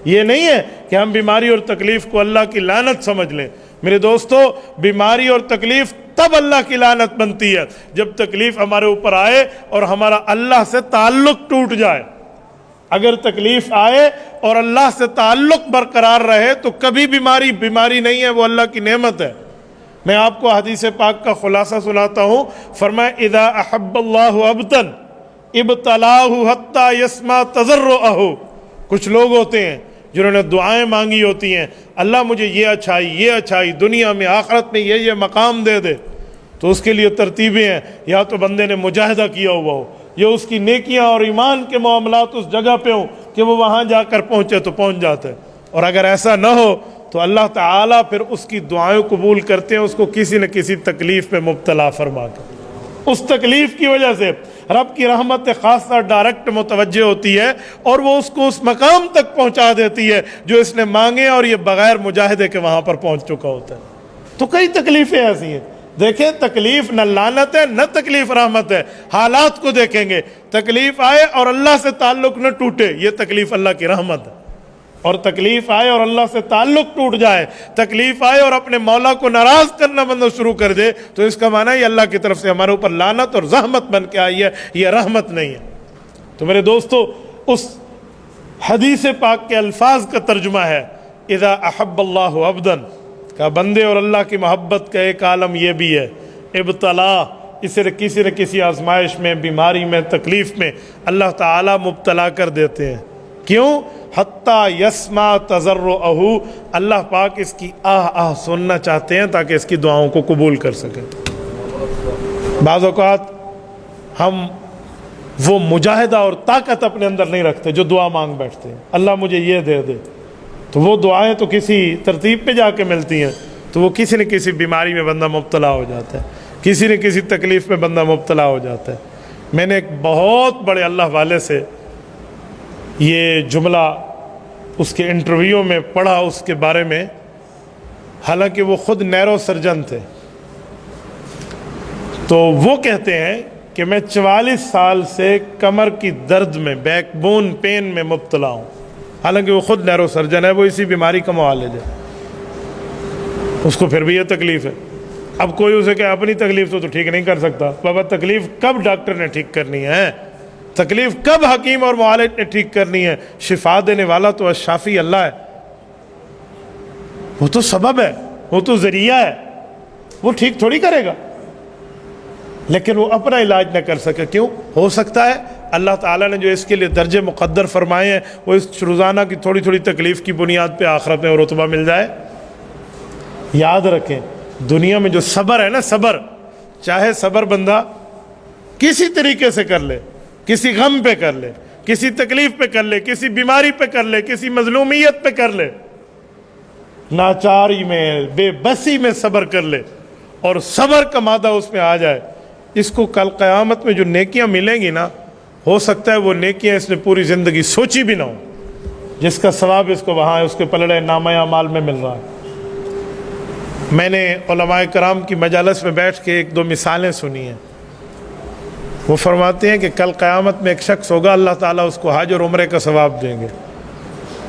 یہ نہیں ہے کہ ہم بیماری اور تکلیف کو اللہ کی لعنت سمجھ لیں۔ میرے دوستو، بیماری اور تکلیف تب اللہ کی لعنت بنتی ہے جب تکلیف ہمارے اوپر آئے اور ہمارا اللہ سے تعلق ٹوٹ جائے۔ اگر تکلیف آئے اور اللہ سے تعلق برقرار رہے تو کبھی بیماری نہیں ہے، وہ اللہ کی نعمت ہے۔ میں آپ کو حدیث پاک کا خلاصہ سناتا ہوں۔ فرمایا اذا احب اللہ عبدا ابتلاہ حتی یسمع تضرعہ۔ کچھ لوگ ہوتے ہیں جنہوں نے دعائیں مانگی ہوتی ہیں، اللہ مجھے یہ اچھائی دنیا میں آخرت میں یہ مقام دے دے، تو اس کے لیے ترتیبیں ہیں۔ یا تو بندے نے مجاہدہ کیا ہوا ہو، یا اس کی نیکیاں اور ایمان کے معاملات اس جگہ پہ ہوں کہ وہ وہاں جا کر پہنچے تو پہنچ جاتا ہے۔ اور اگر ایسا نہ ہو تو اللہ تعالیٰ پھر اس کی دعائیں قبول کرتے ہیں، اس کو کسی نہ کسی تکلیف میں مبتلا فرما کر۔ اس تکلیف کی وجہ سے رب کی رحمت خاصہ ڈائریکٹ متوجہ ہوتی ہے اور وہ اس کو اس مقام تک پہنچا دیتی ہے جو اس نے مانگے، اور یہ بغیر مجاہدے کے وہاں پر پہنچ چکا ہوتا ہے۔ تو کئی تکلیفیں ایسی ہیں۔ دیکھیں، تکلیف نہ لعنت ہے نہ تکلیف رحمت ہے، حالات کو دیکھیں گے۔ تکلیف آئے اور اللہ سے تعلق نہ ٹوٹے، یہ تکلیف اللہ کی رحمت ہے۔ اور تکلیف آئے اور اللہ سے تعلق ٹوٹ جائے، تکلیف آئے اور اپنے مولا کو ناراض کرنا بندہ شروع کر دے، تو اس کا معنی ہے یہ اللہ کی طرف سے ہمارے اوپر لعنت اور زحمت بن کے آئی ہے، یہ رحمت نہیں ہے۔ تو میرے دوستو، اس حدیث پاک کے الفاظ کا ترجمہ ہے اذا احب اللہ عبدا، کہ بندے اور اللہ کی محبت کا ایک عالم یہ بھی ہے، ابتلا، اسے کسی نہ کسی آزمائش میں، بیماری میں، تکلیف میں اللہ تعالیٰ مبتلا کر دیتے ہیں۔ کیوں؟ حتیٰ یسمع تضرعہ، اللہ پاک اس کی آہ سننا چاہتے ہیں تاکہ اس کی دعاؤں کو قبول کر سکیں۔ بعض اوقات ہم وہ مجاہدہ اور طاقت اپنے اندر نہیں رکھتے جو دعا مانگ بیٹھتے ہیں، اللہ مجھے یہ دے دے، تو وہ دعائیں تو کسی ترتیب پہ جا کے ملتی ہیں، تو وہ کسی نہ کسی بیماری میں بندہ مبتلا ہو جاتا ہے، کسی نہ کسی تکلیف میں بندہ مبتلا ہو جاتا ہے۔ میں نے ایک بہت بڑے اللہ والے سے یہ جملہ اس کے انٹرویو میں پڑھا، اس کے بارے میں، حالانکہ وہ خود نیرو سرجن تھے، تو وہ کہتے ہیں کہ میں 44 سال سے کمر کی درد میں، بیک بون پین میں مبتلا ہوں، حالانکہ وہ خود نیرو سرجن ہے، وہ اسی بیماری کا معالج ہے، اس کو پھر بھی یہ تکلیف ہے۔ اب کوئی اسے کہ اپنی تکلیف تو ٹھیک نہیں کر سکتا، بابا تکلیف کب ڈاکٹر نے ٹھیک کرنی ہے؟ تکلیف کب حکیم اور معالج نے ٹھیک کرنی ہے؟ شفا دینے والا تو الشافی اللہ ہے، وہ تو سبب ہے، وہ تو ذریعہ ہے، وہ ٹھیک تھوڑی کرے گا۔ لیکن وہ اپنا علاج نہ کر سکے، کیوں؟ ہو سکتا ہے اللہ تعالیٰ نے جو اس کے لیے درجے مقدر فرمائے ہیں، وہ اس روزانہ کی تھوڑی تھوڑی تکلیف کی بنیاد پہ آخرت میں رتبہ مل جائے۔ یاد رکھیں، دنیا میں جو صبر ہے نا، صبر، چاہے صبر بندہ کسی طریقے سے کر لے، کسی غم پہ کر لے، کسی تکلیف پہ کر لے، کسی بیماری پہ کر لے، کسی مظلومیت پہ کر لے، ناچاری میں، بے بسی میں صبر کر لے، اور صبر کا مادہ اس میں آ جائے، اس کو کل قیامت میں جو نیکیاں ملیں گی نا، ہو سکتا ہے وہ نیکیاں اس نے پوری زندگی سوچی بھی نہ ہو، جس کا ثواب اس کو وہاں اس کے پلڑے نامہ اعمال میں مل رہا ہے۔ میں نے علماء کرام کی مجالس میں بیٹھ کے ایک دو مثالیں سنی ہیں۔ وہ فرماتے ہیں کہ کل قیامت میں ایک شخص ہوگا، اللہ تعالیٰ اس کو حج اور عمرے کا ثواب دیں گے،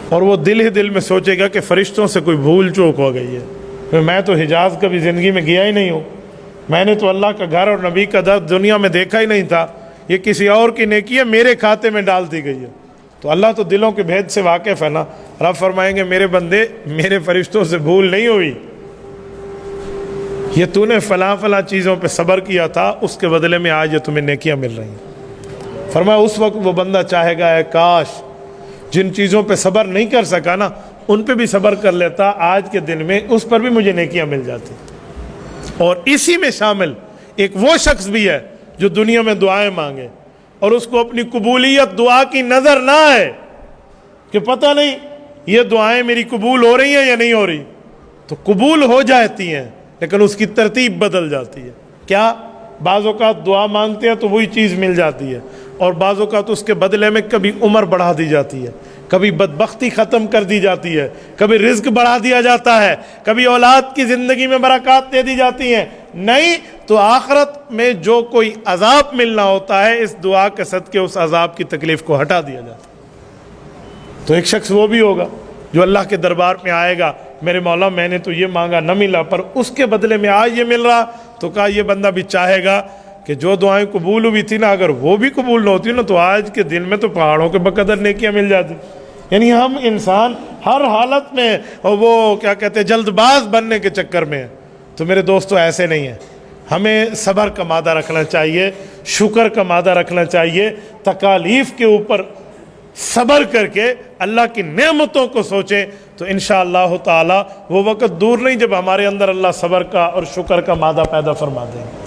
اور وہ دل ہی دل میں سوچے گا کہ فرشتوں سے کوئی بھول چوک ہو گئی ہے، میں تو حجاز کبھی زندگی میں گیا ہی نہیں ہوں، میں نے تو اللہ کا گھر اور نبی کا در دنیا میں دیکھا ہی نہیں تھا، یہ کسی اور کی نیکی ہے، میرے کھاتے میں ڈال دی گئی ہے۔ تو اللہ تو دلوں کے بھید سے واقف ہے نا، رب فرمائیں گے میرے بندے، میرے فرشتوں سے بھول نہیں ہوئی، یہ تو نے فلاں فلاں چیزوں پہ صبر کیا تھا، اس کے بدلے میں آج یہ تمہیں نیکیاں مل رہی ہیں۔ فرمایا اس وقت وہ بندہ چاہے گا اے کاش جن چیزوں پہ صبر نہیں کر سکا نا، ان پہ بھی صبر کر لیتا، آج کے دن میں اس پر بھی مجھے نیکیاں مل جاتی۔ اور اسی میں شامل ایک وہ شخص بھی ہے جو دنیا میں دعائیں مانگے اور اس کو اپنی قبولیت دعا کی نظر نہ آئے کہ پتہ نہیں یہ دعائیں میری قبول ہو رہی ہیں یا نہیں ہو رہی، تو قبول ہو جاتی ہیں لیکن اس کی ترتیب بدل جاتی ہے۔ کیا؟ بعض اوقات دعا مانگتے ہیں تو وہی چیز مل جاتی ہے، اور بعض اوقات اس کے بدلے میں کبھی عمر بڑھا دی جاتی ہے، کبھی بدبختی ختم کر دی جاتی ہے، کبھی رزق بڑھا دیا جاتا ہے، کبھی اولاد کی زندگی میں برکات دے دی جاتی ہیں، نہیں تو آخرت میں جو کوئی عذاب ملنا ہوتا ہے، اس دعا کے صدقے اس عذاب کی تکلیف کو ہٹا دیا جاتا ہے۔ تو ایک شخص وہ بھی ہوگا جو اللہ کے دربار میں آئے گا، میرے مولا میں نے تو یہ مانگا نہ ملا، پر اس کے بدلے میں آج یہ مل رہا، تو کہا یہ بندہ بھی چاہے گا کہ جو دعائیں قبول ہوئی تھی نا، اگر وہ بھی قبول نہ ہوتی نا تو آج کے دن میں تو پہاڑوں کے بقدر نیکیاں مل جاتی۔ یعنی ہم انسان ہر حالت میں وہ کیا کہتے ہیں جلد باز بننے کے چکر میں ہیں۔ تو میرے دوستو ایسے نہیں ہے، ہمیں صبر کا مادہ رکھنا چاہیے، شکر کا مادہ رکھنا چاہیے، تکالیف کے اوپر صبر کر کے اللہ کی نعمتوں کو سوچیں، تو انشاءاللہ تعالی وہ وقت دور نہیں جب ہمارے اندر اللہ صبر کا اور شکر کا مادہ پیدا فرما دیں گے۔